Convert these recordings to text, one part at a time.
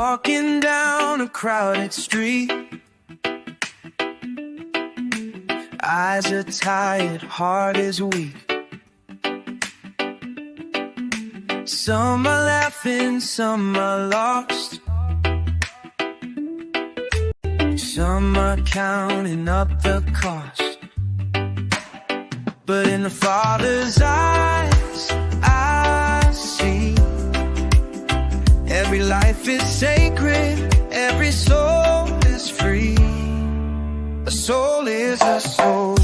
walking down a crowded street. Eyes are tired, heart is weak. Some are laughing, some are lost. Some are counting up the cost. But in the Father's eyes, I see every life is sacred, every soul is free. A soul is a soul,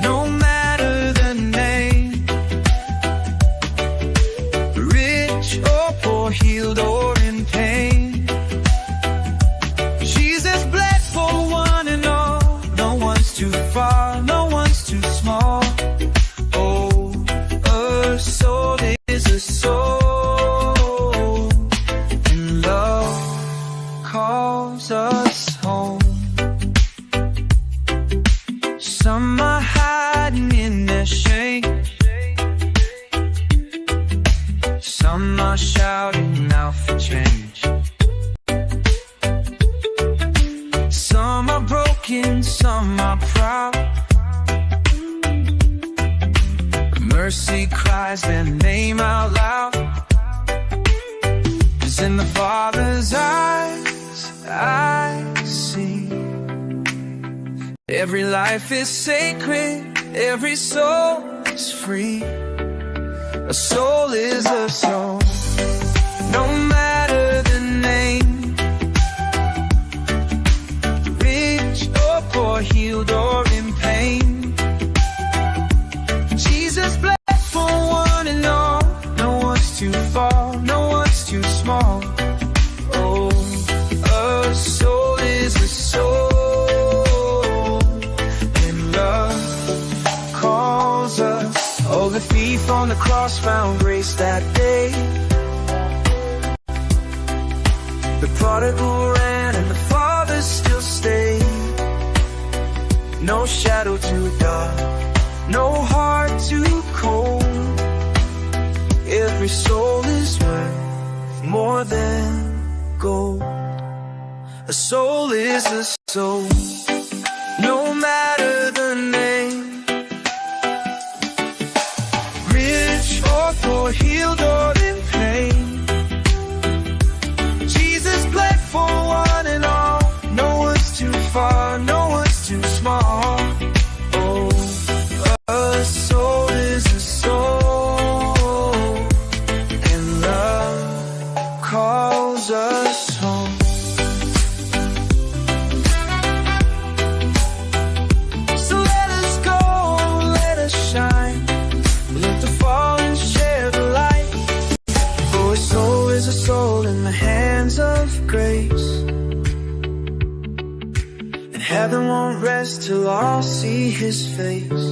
no matter the name, rich or poor, healed or in pain. Jesus bled for one and all, no one's too far, no one's too small. Oh, a soul is a soul, and love calls us home. Some are hiding in their shame, some are shouting out for change. Some are broken, some are proud. Mercy cries their name out loud. 'Cause in the Father's eyes, I see every life is sacred, every soul is free. A soul is a soul, no matter the name, rich or poor, healed or in pain. Jesus bled for one and all, no one's too far, no one's too small. Oh, a soul is a soul, and love calls us. Oh, the thief on the cross found grace that day. The prodigal ran and the Father still stayed. No shadow too dark, no heart too cold. Every soul is worth more than gold. A soul is a soul, no matter the name, rich or poor, healed or in pain. Jesus bled for one and all, no one's too far, no one's too small. Oh, a soul is a soul, and love calls us home. So let us go, let us shine, let the fallen share the light. For a soul is a soul in the hands of grace, and heaven won't rest till all see His face.